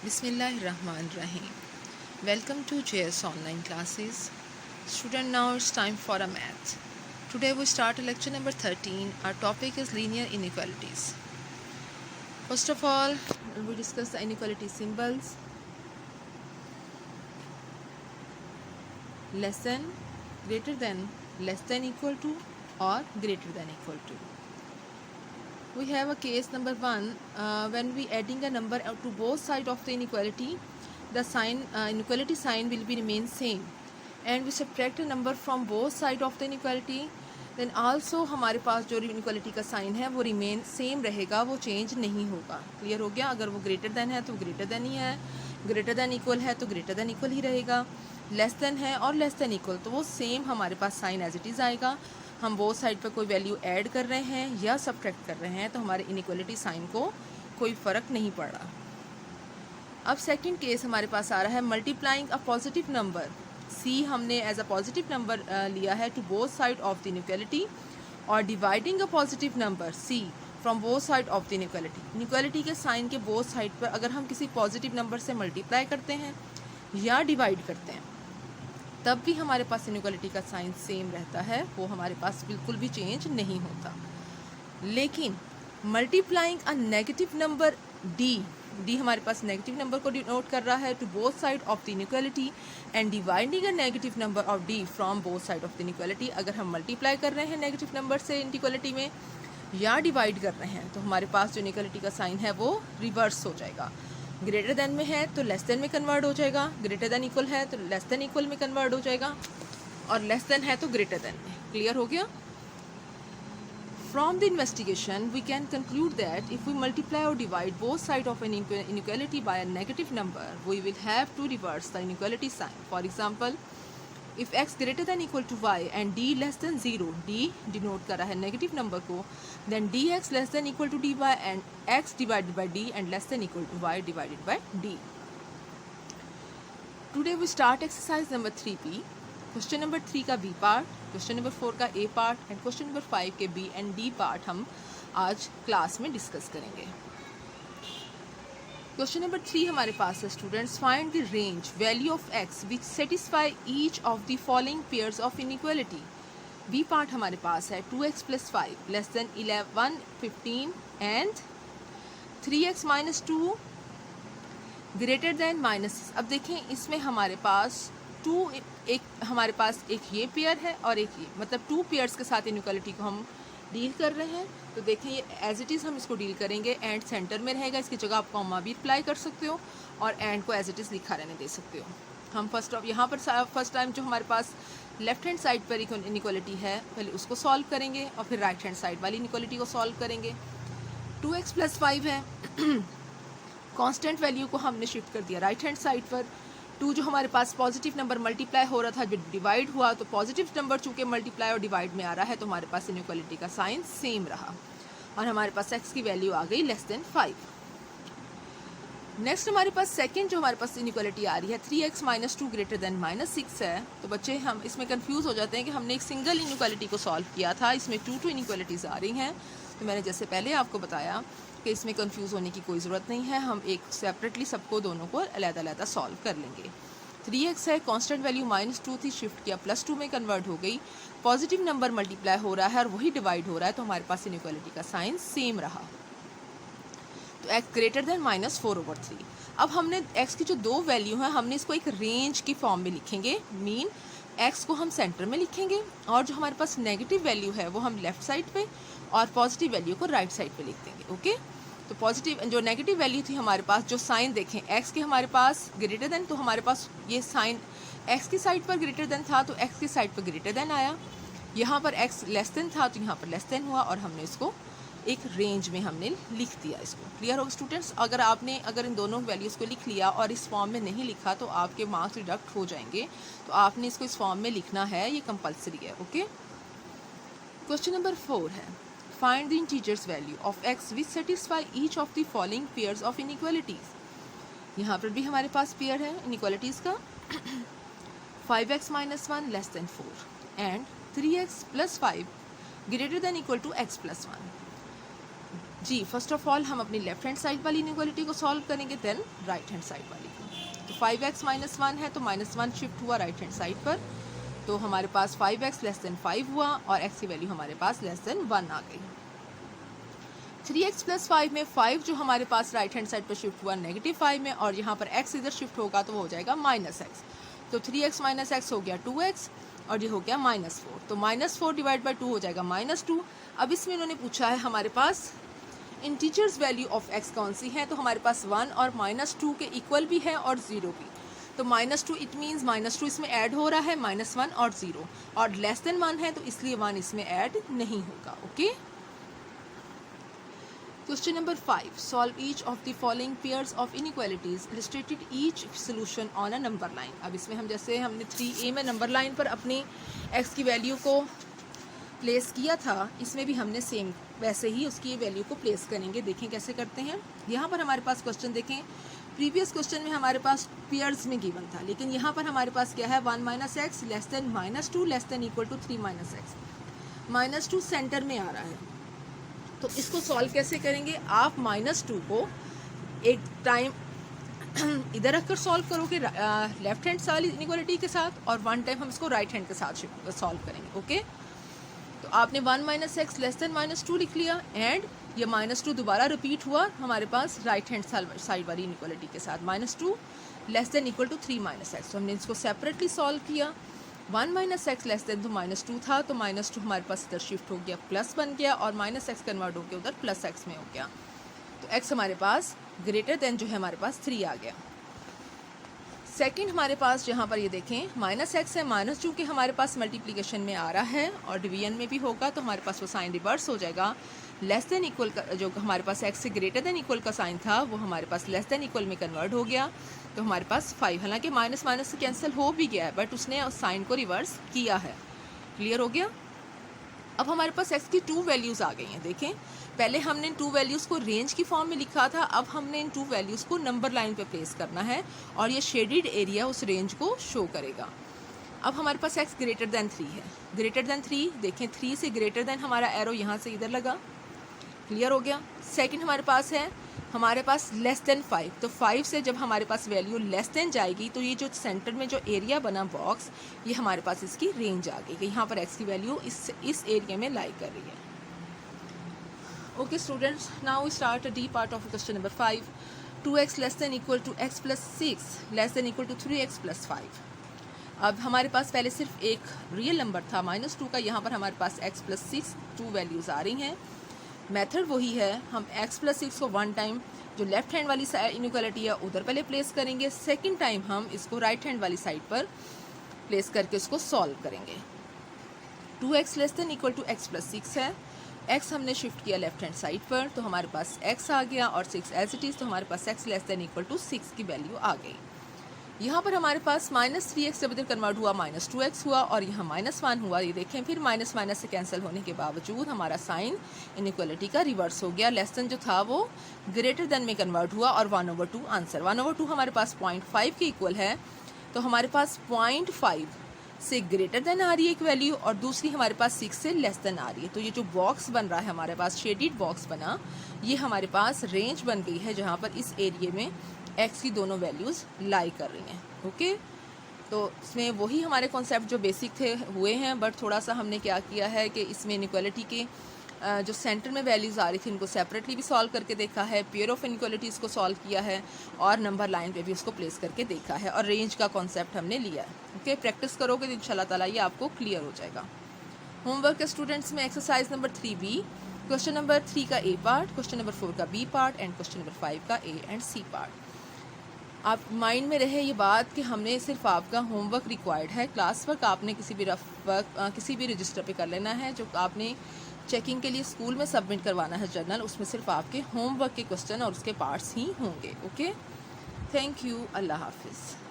Bismillahirrahmanirrahim. Welcome to JS Online Classes. Student, now it's time for a math. Today we start lecture number 13. Our topic is linear inequalities. First of all, we discuss the inequality symbols. Less than, greater than, less than equal to, or greater than equal to. We have a case number 1. When we adding a number to both sides of the inequality, the sign inequality sign will be remain same, and we subtract a number from both side of the inequality, then also हमारे पास जो inequality का sign है वो remain same रहेगा, वो change नहीं होगा. Clear हो गया. अगर वो ग्रेटर देन है तो ग्रेटर देन ही है, ग्रेटर देन इक्वल है तो ग्रेटर देन इक्वल ही रहेगा, लेस देन है और लेस देन इक्वल तो वो सेम हमारे पास साइन एज इट इज़ आएगा. हम बोथ साइड पर कोई वैल्यू ऐड कर रहे हैं या सब्ट्रैक्ट कर रहे हैं तो हमारे इनइक्वलिटी साइन को कोई फ़र्क नहीं पड़ रहा. अब सेकंड केस हमारे पास आ रहा है multiplying a positive number. C हमने एज अ पॉजिटिव नंबर लिया है to both side of the inequality, और dividing a positive number c from both side of the inequality. Inequality के साइन के बोथ साइड पर अगर हम किसी पॉजिटिव नंबर से मल्टीप्लाई करते हैं या डिवाइड करते हैं तब भी हमारे पास इनइक्वलिटी का साइन सेम रहता है, वो हमारे पास बिल्कुल भी चेंज नहीं होता. लेकिन multiplying a negative number d हमारे पास नेगेटिव नंबर को डिनोट कर रहा है to both side of the inequality, and dividing a negative number of d from both side of the inequality. अगर हम मल्टीप्लाई कर रहे हैं नेगेटिव नंबर से इनइक्वलिटी में या डिवाइड कर रहे हैं तो हमारे पास जो इनइक्वलिटी का साइन है वो रिवर्स हो जाएगा. ग्रेटर देन में है तो लेस देन में कन्वर्ट हो जाएगा, ग्रेटर देन इक्वल है तो लेस देन इक्वल में कन्वर्ट हो जाएगा, और लेस देन है तो ग्रेटर देन में. क्लियर हो गया. From the investigation we can conclude that if we multiply और divide both side of an inequality by a negative number we will have to reverse the inequality sign. For example, if x greater than equal to y and d less than 0, d denote कर रहा है negative number को, then dx less than equal to dy and x divided by d and less than equal to y divided by d. Today we start exercise number 3p. Question number 3 का b part, question number 4 का a part and question number 5 के b and d part हम आज class में discuss करेंगे. Question number 3 हमारे पास है students, find the range value of x which satisfy each of the following pairs of inequality. B part हमारे पास है 2x + 5 less than 11 15 and 3x - 2 greater than -6. अब देखें इसमें हमारे पास हमारे पास एक ये पेयर है और एक ये, मतलब 2 पेयर्स के साथ इनइक्वालिटी को हम डील कर रहे हैं. तो देखें ये एज इट इज़ हम इसको डील करेंगे, एंड सेंटर में रहेगा, इसकी जगह आप कॉमा भी अप्लाई कर सकते हो और एंड को एज इट इज़ लिखा रहने दे सकते हो. हम यहाँ पर फर्स्ट टाइम जो हमारे पास लेफ्ट हैंड साइड पर इनइक्वालिटी है पहले उसको सॉल्व करेंगे और फिर राइट हैंड साइड वाली इनइक्वालिटी को सॉल्व करेंगे. 2x + 5 है, कांस्टेंट वैल्यू को हमने शिफ्ट कर दिया राइट हैंड साइड पर. 2 जो हमारे पास पॉजिटिव नंबर मल्टीप्लाई हो रहा था जब डिवाइड हुआ तो पॉजिटिव नंबर चूँकि मल्टीप्लाई और डिवाइड में आ रहा है तो हमारे पास इनइक्वालिटी का साइन सेम रहा और हमारे पास x की वैल्यू आ गई लेस देन 5. नेक्स्ट हमारे पास सेकंड जो हमारे पास इनइक्वालिटी आ रही है 3x - 2 ग्रेटर देन -6 है. तो बच्चे हम इसमें कंफ्यूज हो जाते हैं कि हमने एक सिंगल इनइक्वालिटी को सॉल्व किया था, इसमें 2 इनइक्वालिटीज़ आ रही हैं. तो मैंने जैसे पहले आपको बताया कि इसमें कंफ्यूज होने की कोई ज़रूरत नहीं है, हम एक सेपरेटली सबको दोनों को अलग-अलग सॉल्व कर लेंगे. 3x है, कांस्टेंट वैल्यू -2 थी, शिफ्ट किया +2 में कन्वर्ट हो गई, पॉजिटिव नंबर मल्टीप्लाई हो रहा है और वही डिवाइड हो रहा है तो हमारे पास इनइक्वालिटी का साइन सेम रहा. तो x ग्रेटर देन -4/3. अब हमने x की जो 2 वैल्यू हैं हमने इसको एक रेंज की फॉर्म में लिखेंगे. मीन x को हम सेंटर में लिखेंगे और जो हमारे पास नेगेटिव वैल्यू है वो हम लेफ्ट साइड पे और पॉजिटिव वैल्यू को राइट साइड पे लिख देंगे. ओके. तो पॉजिटिव जो नेगेटिव वैल्यू थी हमारे पास, जो साइन देखें x के हमारे पास ग्रेटर देन, तो हमारे पास ये साइन x की साइड पर ग्रेटर देन था तो x की साइड पर ग्रेटर देन आया. यहाँ पर x लेस देन था तो यहाँ पर लेस देन हुआ और हमने इसको एक रेंज में हमने लिख दिया इसको. क्लियर होगा स्टूडेंट्स. अगर इन दोनों वैल्यूज़ को लिख लिया और इस फॉर्म में नहीं लिखा तो आपके मार्क्स डिडक्ट हो जाएंगे, तो आपने इसको इस फॉर्म में लिखना है, ये कंपलसरी है. ओके. क्वेश्चन नंबर 4 है, find the integers value of x which satisfy each of the following pairs of inequalities. यहाँ पर भी हमारे पास पेयर है इनइक्वालिटीज़ का 5x - 1 less than 4 and 3x + 5 greater than equal to x + 1. जी, first of all हम अपनी लेफ्ट हैंड साइड वाली इनइक्वालिटी को सॉल्व करेंगे, देन राइट हैंड साइड वाली को। तो 5x माइनस 1 है तो -1 शिफ्ट हुआ राइट हैंड साइड पर, तो हमारे पास 5x लेस देन 5 हुआ और x की वैल्यू हमारे पास लेस देन 1 आ गई। 3x प्लस 5 में 5 जो हमारे पास राइट हैंड साइड पर शिफ्ट हुआ -5 में, और यहाँ पर x इधर शिफ्ट होगा तो वो हो जाएगा -x। तो 3x माइनस x हो गया 2x और ये हो गया -4। तो -4 डिवाइड बाई 2 हो जाएगा -2। अब इसमें इन्होंने पूछा है हमारे पास इंटीजर्स वैल्यू ऑफ x कौन सी है, तो हमारे पास 1 और -2 के इक्वल भी है और 0 भी। तो -2 इट मीन्स -2 इसमें ऐड हो रहा है, -1 और 0, और लेस देन 1 है तो इसलिए 1 इसमें ऐड नहीं होगा। Okay. Question number 5, solve each of the following pairs of inequalities, illustrated each solution on a number line. अब इसमें हम जैसे हमने 3a में नंबर लाइन पर अपनी x की वैल्यू को प्लेस किया था, इसमें भी हमने सेम वैसे ही उसकी वैल्यू को प्लेस करेंगे। देखें कैसे करते हैं। यहाँ पर हमारे पास क्वेश्चन देखें, प्रीवियस क्वेश्चन में हमारे पास पेयर्स में गिवन था, लेकिन यहाँ पर हमारे पास क्या है, 1 minus x less than -2 less than equal to 3 minus x. -2 centre में आ रहा है, तो इसको सॉल्व कैसे करेंगे। आप -2 को एक टाइम इधर रखकर सॉल्व करोगे लेफ्ट हैंड साइड इनइक्वालिटी के साथ, और 1 टाइम हम इसको राइट हैंड के साथ सॉल्व करेंगे। ओके। तो आपने 1 माइनस एक्स लेस देन -2 लिख लिया, एंड ये -2 दोबारा रिपीट हुआ हमारे पास राइट हैंड साइड वाली इनइक्वालिटी के साथ, -2 less than equal to 3 minus x. तो हमने इसको सेपरेटली सॉल्व किया। 1 माइनस एक्स लेस देन तो -2 था, तो -2 हमारे पास इधर शिफ्ट हो गया, प्लस बन गया, और -x कन्वर्ट हो गया उधर प्लस x में हो गया। तो x हमारे पास ग्रेटर देन जो है हमारे पास 3 आ गया। सेकंड हमारे पास जहाँ पर ये देखें -x है, -2 हमारे पास मल्टीप्लिकेशन में आ रहा है और डिवीजन में भी होगा, तो हमारे पास वो साइन रिवर्स हो जाएगा। लेस देन इक्वल का जो हमारे पास x से ग्रेटर देन इक्वल का साइन था वो हमारे पास लेस देन इक्वल में कन्वर्ट हो गया, तो हमारे पास 5, हालांकि माइनस माइनस से कैंसिल हो भी गया है, बट उसने उस साइन को रिवर्स किया है। क्लियर हो गया। अब हमारे पास x की 2 वैल्यूज़ आ गई हैं। देखें, पहले हमने इन 2 वैल्यूज़ को रेंज की फॉर्म में लिखा था, अब हमने इन 2 वैल्यूज़ को नंबर लाइन पे प्लेस करना है, और ये शेडेड एरिया उस रेंज को शो करेगा। अब हमारे पास x ग्रेटर दैन 3 है। ग्रेटर दैन 3, देखें 3 से ग्रेटर दैन हमारा एरो यहाँ से इधर लगा। क्लियर हो गया। सेकंड हमारे पास है हमारे पास लेस देन 5, तो 5 से जब हमारे पास वैल्यू लेस देन जाएगी तो ये जो सेंटर में जो एरिया बना बॉक्स, ये हमारे पास इसकी रेंज आ गई कि यहाँ पर x की वैल्यू इस एरिया में लाई कर रही है। Okay students, now we start a d part of question number 5। 2x less than equal to x plus 6 less than equal to 3x plus 5। अब हमारे पास पहले सिर्फ एक रियल नंबर था -2 का, यहाँ पर हमारे पास x प्लस 6 2 वैल्यूज़ आ रही हैं। मेथड वही है, हम x प्लस 6 को 1 टाइम जो लेफ्ट हैंड वाली इनइक्वालिटी है उधर पहले प्लेस करेंगे, सेकंड टाइम हम इसको राइट हैंड वाली साइड पर प्लेस करके इसको सॉल्व करेंगे। 2x less than equal to x plus 6 है, x हमने शिफ्ट किया लेफ्ट हैंड साइड पर, तो हमारे पास x आ गया, और 6 एज इट इज़, तो हमारे पास x less than equal to 6 की वैल्यू आ गई। यहाँ पर हमारे पास -3x जब इधर कन्वर्ट हुआ -2x हुआ, और यहाँ -1 हुआ। ये देखें, फिर माइनस माइनस से कैंसिल होने के बावजूद हमारा साइन इनइक्वालिटी का रिवर्स हो गया। लेस देन जो था वो ग्रेटर देन में कन्वर्ट हुआ, और 1/2 आंसर। 1/2 हमारे पास 0.5 के इक्वल है, तो हमारे पास 0.5 से ग्रेटर देन आ रही है एक वैल्यू, और दूसरी हमारे पास 6 से लेस देन आ रही है। तो ये जो बॉक्स बन रहा है हमारे पास, शेडेड बॉक्स बना, ये हमारे पास रेंज बन गई है जहाँ पर इस एरिया में x की दोनों वैल्यूज़ लाई कर रही हैं। ओके, तो इसमें वही हमारे कॉन्सेप्ट जो बेसिक थे हुए हैं, बट थोड़ा सा हमने क्या किया है कि इसमें इनइक्वालिटी के जो सेंटर में वैल्यूज़ आ रही थी उनको सेपरेटली भी सॉल्व करके देखा है, पेयर ऑफ इनइक्वालिटीज़ को सॉल्व किया है, और नंबर लाइन पे भी उसको प्लेस करके देखा है, और रेंज का कॉन्सेप्ट हमने लिया है। ओके, प्रैक्टिस करोगे तो इंशाल्लाह ताला ये आपको क्लियर हो जाएगा। होमवर्क के स्टूडेंट्स में exercise number 3B, question number 3 का A पार्ट, क्वेश्चन नंबर 4 का B part, and question number 5 का A एंड C पार्ट। आप माइंड में रहे ये बात कि हमने सिर्फ आपका होमवर्क रिक्वायर्ड है, क्लास वर्क आपने किसी भी रफ वर्क किसी भी रजिस्टर पे कर लेना है, जो आपने चेकिंग के लिए स्कूल में सबमिट करवाना है जर्नल, उसमें सिर्फ आपके होमवर्क के क्वेश्चन और उसके पार्ट्स ही होंगे। ओके, थैंक यू, अल्लाह हाफिज़।